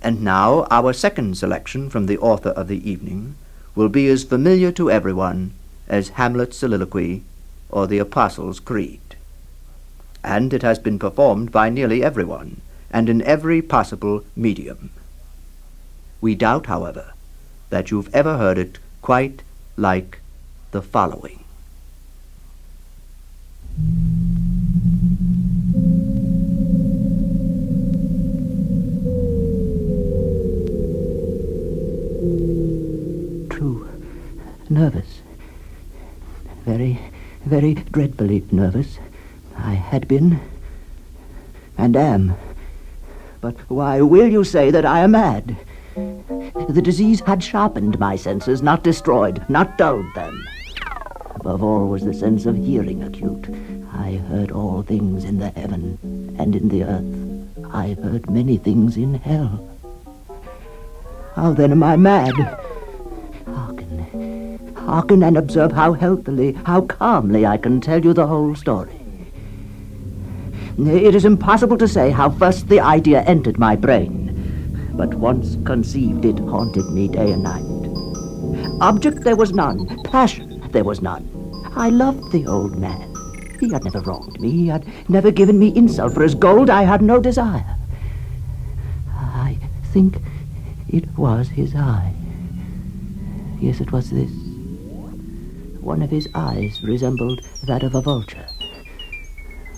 And now our second selection from the author of the evening will be as familiar to everyone as Hamlet's soliloquy or the Apostles' Creed. And it has been performed by nearly everyone, and in every possible medium. We doubt, however, that you've ever heard it quite like the following. Too nervous. Very, very dreadfully nervous. I had been, and am. But why will you say that I am mad? The disease had sharpened my senses, not destroyed, not dulled them. Above all was the sense of hearing acute. I heard all things in the heaven and in the earth. I heard many things in hell. How then am I mad? Hearken and observe how healthily, how calmly I can tell you the whole story. It is impossible to say how first the idea entered my brain, but once conceived it haunted me day and night. Object there was none, passion there was none. I loved the old man. He had never wronged me, he had never given me insult. For his gold I had no desire. I think it was his eye. Yes, it was this. One of his eyes resembled that of a vulture.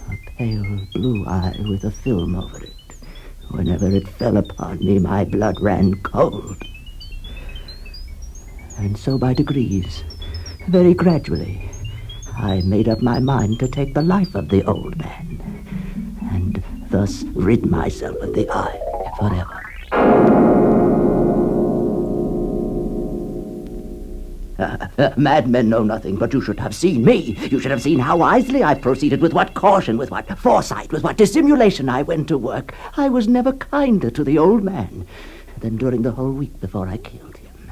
A pale blue eye with a film over it. Whenever it fell upon me, my blood ran cold. And so by degrees, very gradually, I made up my mind to take the life of the old man, and thus rid myself of the eye forever. Madmen know nothing, but you should have seen me. You should have seen how wisely I proceeded, with what caution, with what foresight, with what dissimulation I went to work. I was never kinder to the old man than during the whole week before I killed him.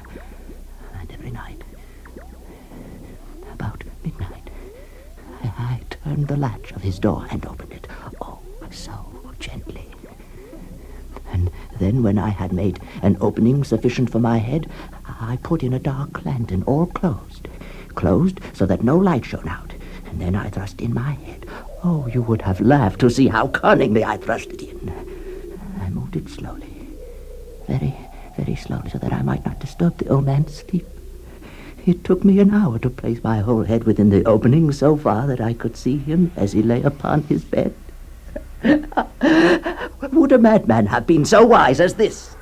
And every night, about midnight, I turned the latch of his door and opened it. Oh, so gently. And then when I had made an opening sufficient for my head, I put in a dark lantern, all closed so that no light shone out. And then I thrust in my head. Oh, you would have laughed to see how cunningly I thrust it in. I moved it slowly, very, very slowly, so that I might not disturb the old man's sleep. It took me an hour to place my whole head within the opening so far that I could see him as he lay upon his bed. Would a madman have been so wise as this?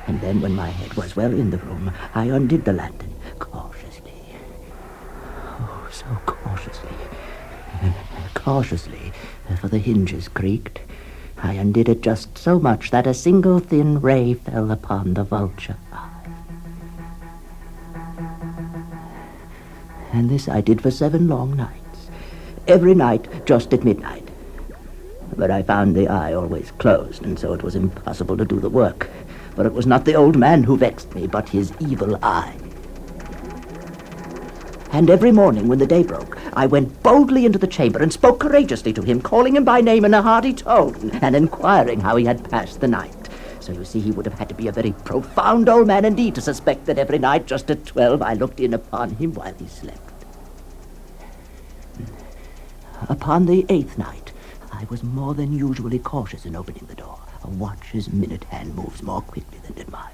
And then, when my head was well in the room, I undid the lantern cautiously. Oh, so cautiously. Cautiously, for the hinges creaked. I undid it just so much that a single thin ray fell upon the vulture eye. And this I did for 7 long nights. Every night, just at midnight. But I found the eye always closed, and so it was impossible to do the work. For it was not the old man who vexed me, but his evil eye. And every morning when the day broke, I went boldly into the chamber and spoke courageously to him, calling him by name in a hearty tone, and inquiring how he had passed the night. So you see, he would have had to be a very profound old man indeed to suspect that every night, just at 12, I looked in upon him while he slept. Upon the 8th night, I was more than usually cautious in opening the door. A watch's minute hand moves more quickly than did mine.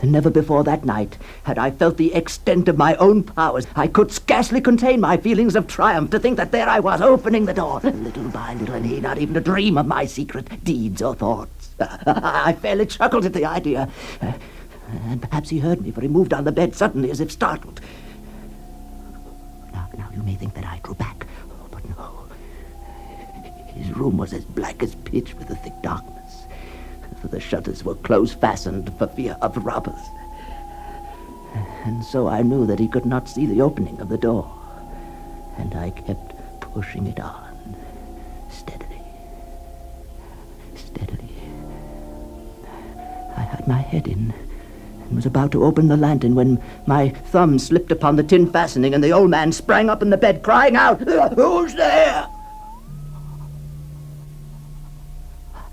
And never before that night had I felt the extent of my own powers. I could scarcely contain my feelings of triumph to think that there I was opening the door, little by little, and he not even to dream of my secret deeds or thoughts. I fairly chuckled at the idea. And perhaps he heard me, for he moved on the bed suddenly as if startled. Now you may think that I drew back. Oh, but no. His room was as black as pitch with a thick darkness. The shutters were close-fastened for fear of robbers. And so I knew that he could not see the opening of the door. And I kept pushing it on, steadily. I had my head in and was about to open the lantern when my thumb slipped upon the tin fastening and the old man sprang up in the bed, crying out, "Who's there?"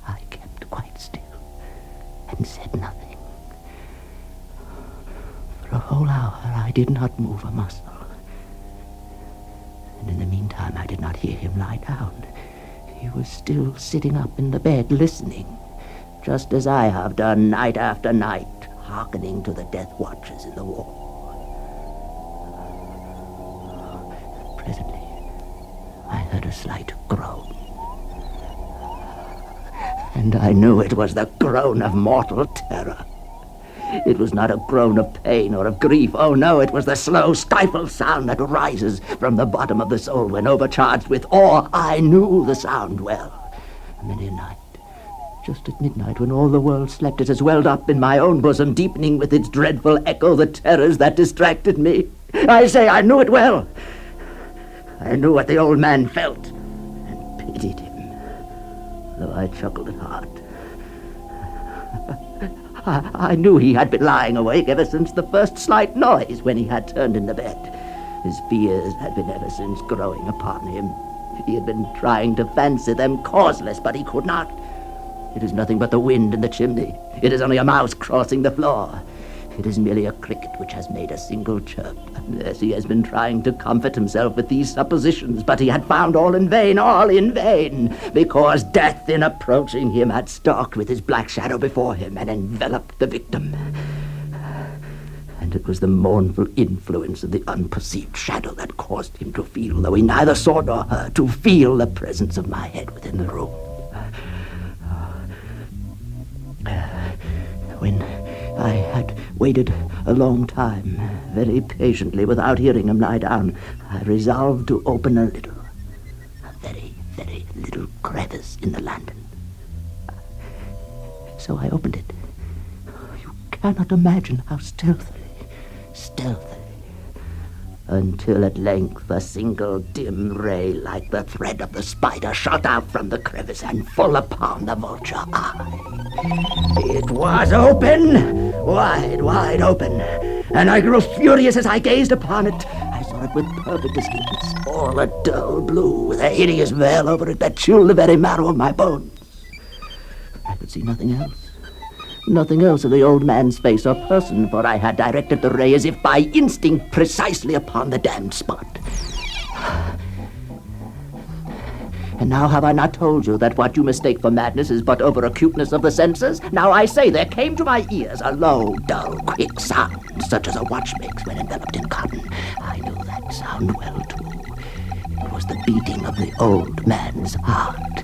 I kept quite still. and said nothing. For a whole hour I did not move a muscle. And in the meantime I did not hear him lie down. He was still sitting up in the bed, listening, just as I have done night after night, hearkening to the death watches in the wall. Presently, I heard a slight groan. And I knew it was the groan of mortal terror. It was not a groan of pain or of grief. Oh, no, it was the slow, stifled sound that rises from the bottom of the soul when overcharged with awe. I knew the sound well. Many a night, just at midnight, when all the world slept, it has welled up in my own bosom, deepening with its dreadful echo the terrors that distracted me. I say I knew it well. I knew what the old man felt, and pitied him, though I chuckled at heart. I knew he had been lying awake ever since the first slight noise when he had turned in the bed. His fears had been ever since growing upon him. He had been trying to fancy them causeless, but he could not. It is nothing but the wind in the chimney. It is only a mouse crossing the floor. It is merely a cricket which has made a single chirp. Yes, he has been trying to comfort himself with these suppositions, but he had found all in vain, because death in approaching him had stalked with his black shadow before him and enveloped the victim. And it was the mournful influence of the unperceived shadow that caused him to feel, though he neither saw nor heard, to feel the presence of my head within the room. When I had waited a long time, very patiently, without hearing him lie down, I resolved to open a very, very little crevice in the lantern. So I opened it. You cannot imagine how stealthily, until at length a single dim ray, like the thread of the spider, shot out from the crevice and full upon the vulture eye. It was open, wide open, and I grew furious as I gazed upon it. I saw it with perfect distinctness, all a dull blue, with a hideous veil over it that chilled the very marrow of my bones. I could see nothing else. Nothing else of the old man's face or person, for I had directed the ray as if by instinct precisely upon the damned spot. And now have I not told you that what you mistake for madness is but over-acuteness of the senses? Now I say there came to my ears a low, dull, quick sound, such as a watch makes when enveloped in cotton. I knew that sound well, too. It was the beating of the old man's heart.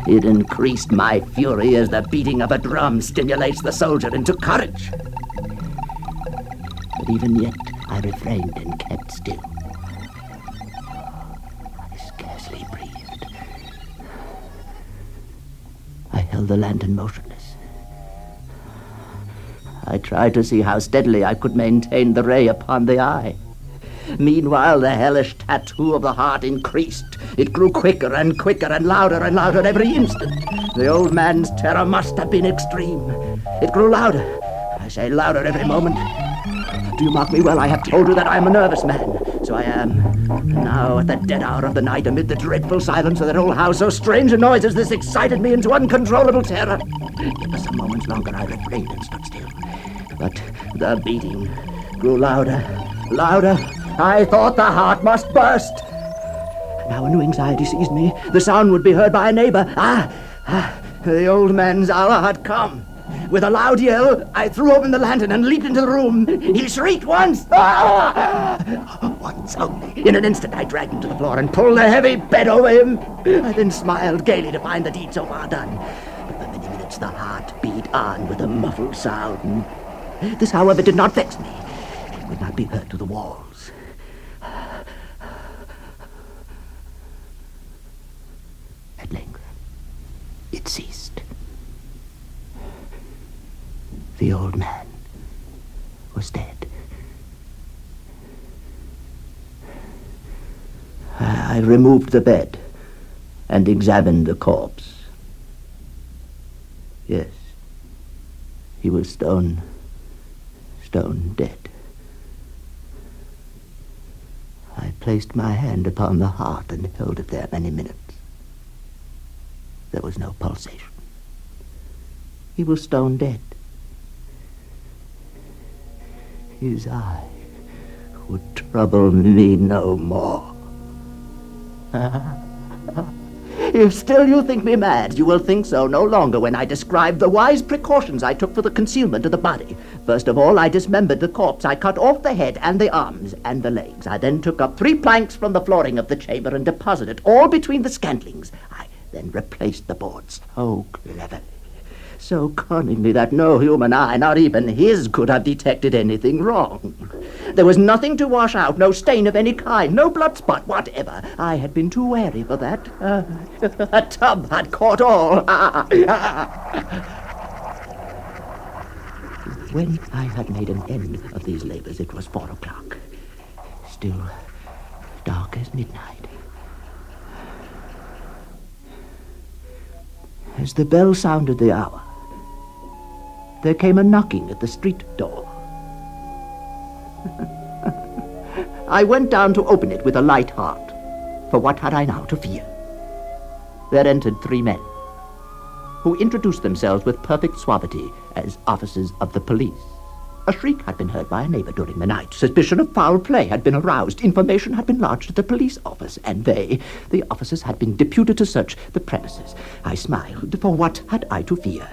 It increased my fury as the beating of a drum stimulates the soldier into courage. But even yet I refrained and kept still. I scarcely breathed. I held the lantern motionless. I tried to see how steadily I could maintain the ray upon the eye. Meanwhile, the hellish tattoo of the heart increased. It grew quicker and louder every instant. The old man's terror must have been extreme. It grew louder. I say louder every moment. Do you mark me well? I have told you that I am a nervous man. So I am. Now, at the dead hour of the night, amid the dreadful silence of that old house, so strange a noise as this excited me into uncontrollable terror. Yet for some moments longer I refrained and stood still. But the beating grew louder. I thought the heart must burst. Now a new anxiety seized me. The sound would be heard by a neighbor. The old man's hour had come. With a loud yell, I threw open the lantern and leaped into the room. He shrieked once. Once only. In an instant, I dragged him to the floor and pulled the heavy bed over him. I then smiled gaily to find the deed so far done. But for many minutes, the heart beat on with a muffled sound. This, however, did not vex me. It would not be heard to the walls. At length, it ceased. The old man was dead. I removed the bed and examined the corpse. Yes, he was stone dead. I placed my hand upon the heart and held it there many minutes. There was no pulsation. He was stone dead. his eye would trouble me no more. If still you think me mad, you will think so no longer when I describe the wise precautions I took for the concealment of the body. First of all, I dismembered the corpse. I cut off the head and the arms and the legs. I then took up 3 planks from the flooring of the chamber and deposited all between the scantlings. I then replaced the boards so cleverly, so cunningly that no human eye, not even his, could have detected anything wrong. There was nothing to wash out, no stain of any kind, no blood spot whatever. I had been too wary for that. A tub had caught all. When I had made an end of these labors, it was 4 o'clock. Still dark as midnight. As the bell sounded the hour, there came a knocking at the street door. I went down to open it with a light heart, for what had I now to fear? There entered 3 men, who introduced themselves with perfect suavity as officers of the police. A shriek had been heard by a neighbor during the night. Suspicion of foul play had been aroused. Information had been lodged at the police office, and they, the officers, had been deputed to search the premises. I smiled, for what had I to fear?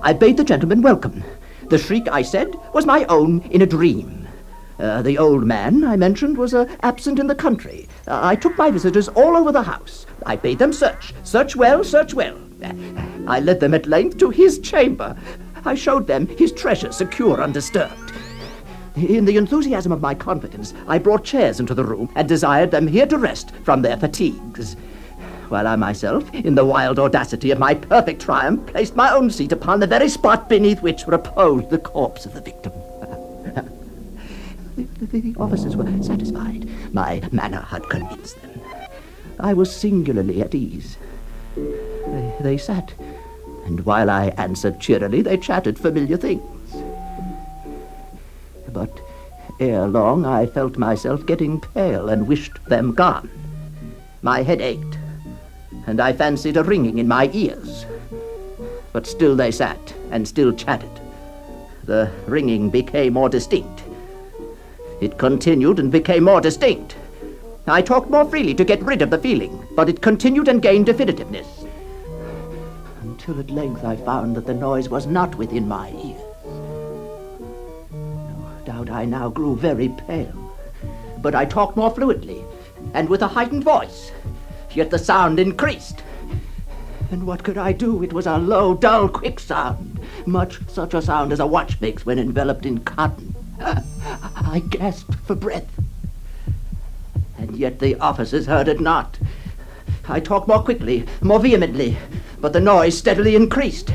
I bade the gentleman welcome. The shriek, I said, was my own in a dream. The old man, I mentioned, was absent in the country. I took my visitors all over the house. I bade them search. Search well, search well. I led them at length to his chamber. I showed them his treasure secure, undisturbed. In the enthusiasm of my confidence, I brought chairs into the room and desired them here to rest from their fatigues, while I myself, in the wild audacity of my perfect triumph, placed my own seat upon the very spot beneath which reposed the corpse of the victim. The officers were satisfied. My manner had convinced them. I was singularly at ease. They sat, and while I answered cheerily, they chatted familiar things. But ere long, I felt myself getting pale and wished them gone. My head ached, and I fancied a ringing in my ears. But still they sat, and still chatted. The ringing became more distinct. It continued and became more distinct. I talked more freely to get rid of the feeling, but it continued and gained definitiveness. Until at length I found that the noise was not within my ears. No doubt I now grew very pale, but I talked more fluently, and with a heightened voice, yet the sound increased. And what could I do? It was a low, dull, quick sound, much such a sound as a watch makes when enveloped in cotton. I gasped for breath, and yet the officers heard it not. I talked more quickly, more vehemently, but the noise steadily increased.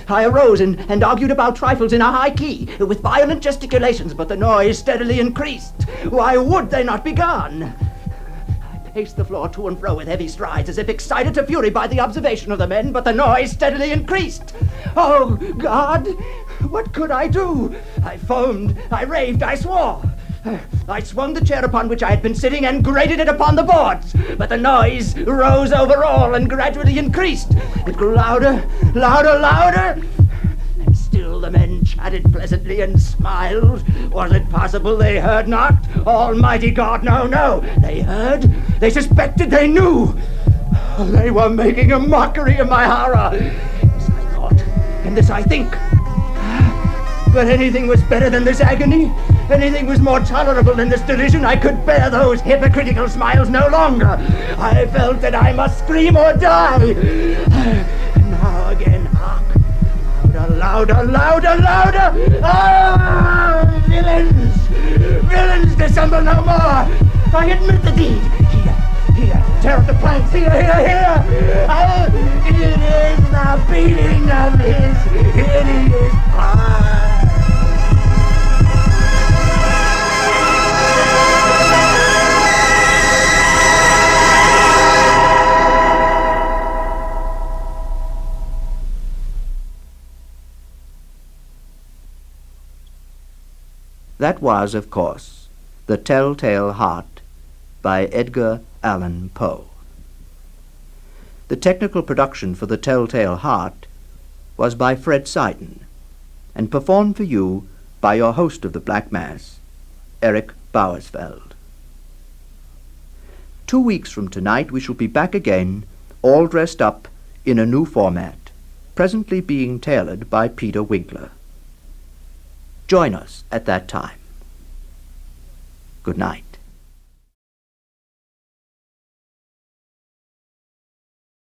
I arose and argued about trifles in a high key, with violent gesticulations, but the noise steadily increased. Why would they not be gone? I paced the floor to and fro with heavy strides, as if excited to fury by the observation of the men, but the noise steadily increased. Oh, God! What could I do? I foamed, I raved, I swore. I swung the chair upon which I had been sitting and grated it upon the boards, but the noise rose over all and gradually increased. It grew louder, louder, louder, and still the men chatted pleasantly and smiled. Was it possible they heard not? Almighty God, no, no! They heard, they suspected, they knew! They were making a mockery of my horror! This I thought, and this I think. But anything was better than this agony. Anything was more tolerable than this derision. I could bear those hypocritical smiles no longer. I felt that I must scream or die. And now again, hark. Louder, louder, louder, louder. Ah, villains! Villains, dissemble no more. I admit the deed. Here, tear up the planks. Here. Ah, it is the beating of his hideous heart. That was, of course, The Telltale Heart by Edgar Allan Poe. The technical production for The Telltale Heart was by Fred Seiden and performed for you by your host of the Black Mass, Eric Bowersfeld. 2 weeks from tonight we shall be back again, all dressed up in a new format, presently being tailored by Peter Winkler. Join us at that time. Good night.